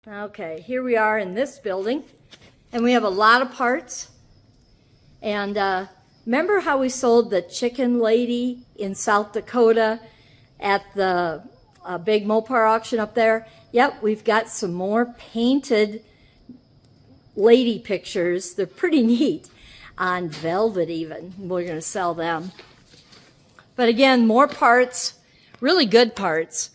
Okay, here we are in this building, and we have a lot of parts. And remember how we sold the chicken lady in South Dakota at the big Mopar auction up there? Yep, we've got some more painted lady pictures. They're pretty neat, on velvet even. We're going to sell them. But again, more parts, really good parts.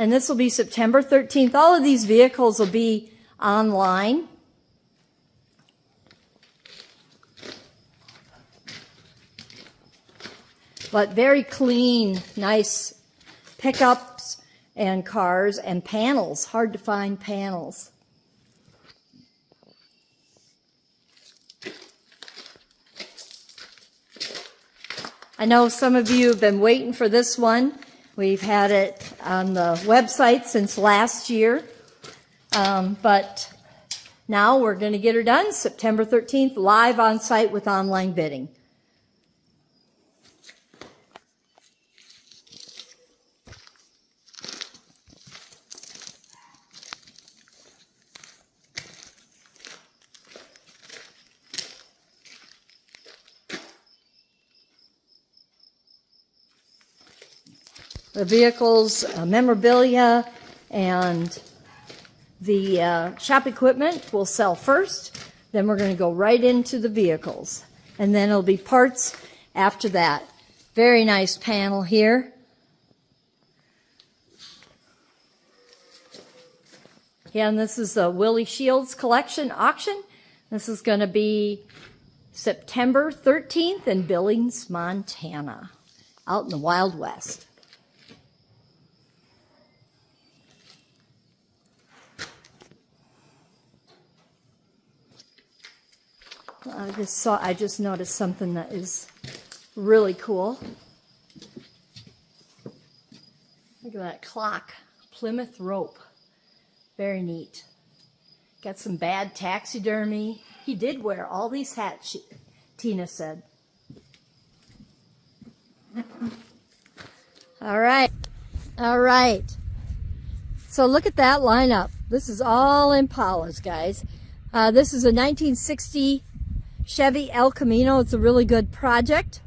And this will be September 13th. All of these vehicles will be online. But very clean, nice pickups and cars and panels. Hard to find panels. I know some of you have been waiting for this one. We've had it on the website since last year, but now we're going to get her done September 13th, live on site with online bidding. The vehicles, memorabilia, and the shop equipment will sell first. Then we're going to go right into the vehicles. And then it'll be parts after that. Very nice panel here. Again, this is the Willie Shields collection auction. This is going to be September 13th in Billings, Montana, out in the Wild West. I just noticed something that is really cool. Look at that clock, Plymouth rope. Very neat. Got some bad taxidermy. He did wear all these hats, Tina said. All right. So look at that lineup. This is all Impalas, guys. This is a 1960 Chevy El Camino. It's a really good project.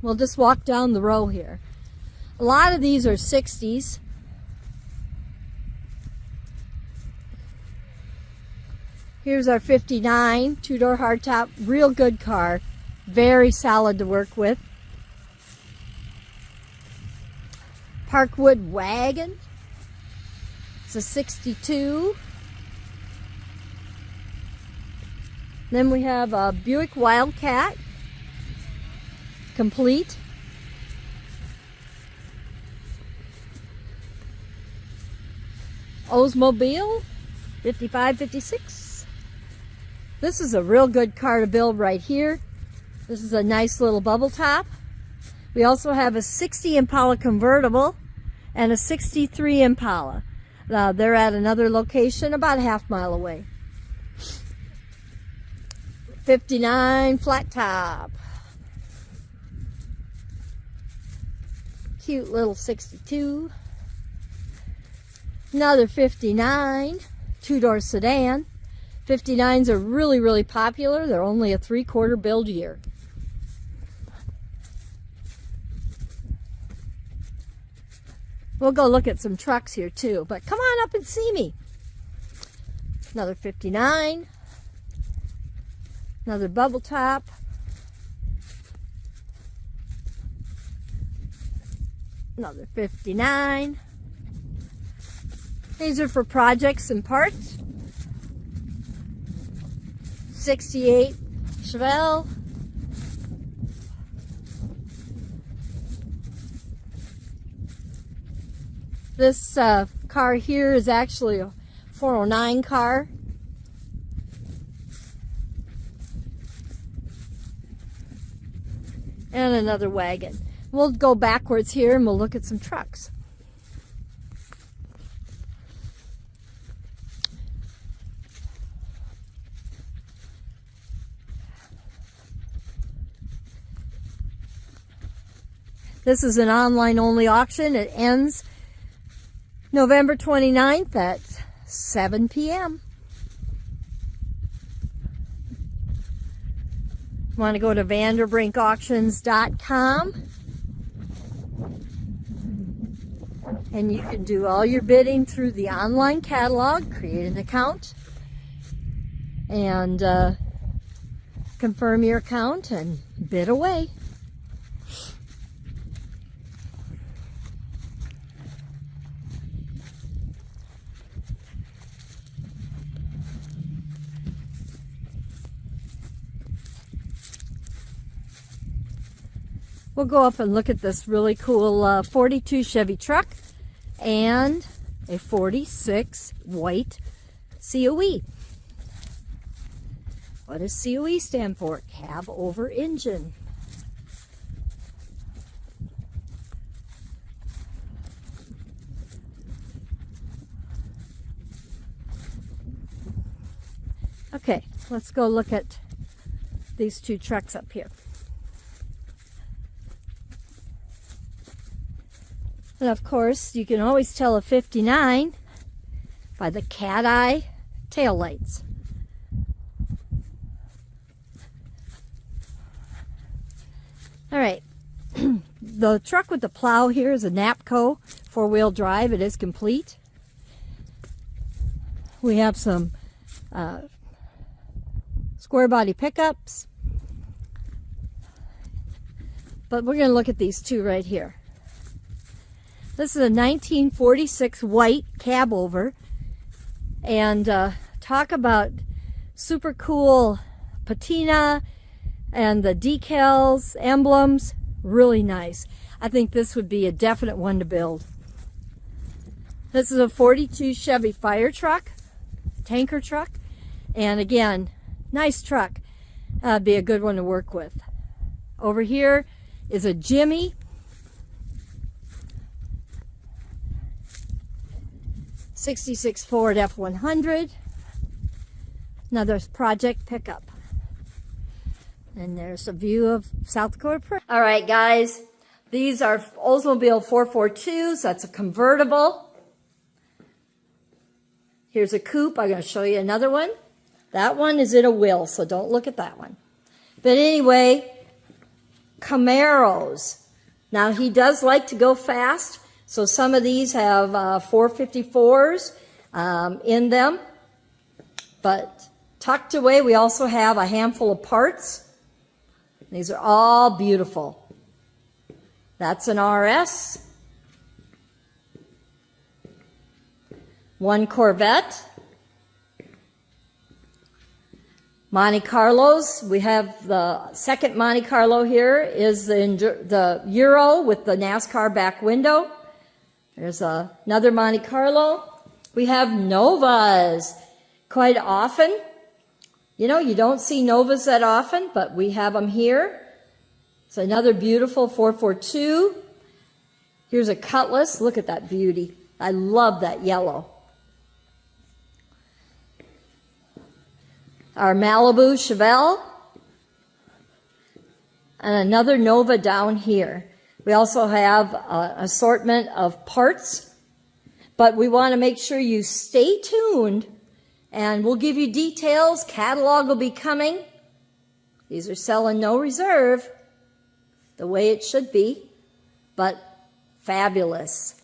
We'll just walk down the row here. A lot of these are 60s. Here's our 59 two-door hardtop. Real good car. Very solid to work with. Parkwood wagon. It's a 62. Then we have a Buick Wildcat, complete. Oldsmobile, 55, 56. This is a real good car to build right here. This is a nice little bubble top. We also have a 60 Impala convertible and a 63 Impala. They're at another location about a half-mile away. 59 flat top. Cute little 62. Another 59 two-door sedan. 59s are really, really popular. They're only a 3/4 build year. We'll go look at some trucks here too, but come on up and see me. Another 59. Another bubble top. Another 59. These are for projects and parts. 68 Chevelle. This car here is actually a 409 car. And another wagon. We'll go backwards here and we'll look at some trucks. This is an online-only auction. It ends November 29th at 7 p.m. Want to go to vanderbrinkauctions.com, and you can do all your bidding through the online catalog. Create an account and confirm your account and bid away. We'll go up and look at this really cool 42 Chevy truck and a 46 white COE. What does COE stand for? Cab over engine. Okay, let's go look at these two trucks up here. And of course, you can always tell a 59 by the cat eye taillights. All right, the truck with the plow here is a NAPCO four-wheel drive. It is complete. We have some square body pickups, but we're going to look at these two right here. This is a 1946 white cab over, and talk about super cool patina and the decals, emblems, really nice. I think this would be a definite one to build. This is a 42 Chevy fire truck, tanker truck, and again, nice truck. Be a good one to work with. Over here is a Jimmy. '66 Ford F100. Another project pickup. And there's a view of South Dakota. All right, guys. These are Oldsmobile 442s. That's a convertible. Here's a coupe. I'm going to show you another one. That one is in a wheel, so don't look at that one. But anyway, Camaros. Now, he does like to go fast. So some of these have 454s in them, but tucked away we also have a handful of parts. These are all beautiful. That's an RS. One Corvette. Monte Carlos. We have the second Monte Carlo here is the Euro with the NASCAR back window. There's another Monte Carlo. We have Novas quite often. You know, you don't see Novas that often, but we have them here. It's another beautiful 442. Here's a Cutlass. Look at that beauty. I love that yellow. Our Malibu Chevelle. And another Nova down here. We also have an assortment of parts, but we want to make sure you stay tuned, and we'll give you details. Catalog will be coming. These are selling no reserve, the way it should be, but fabulous.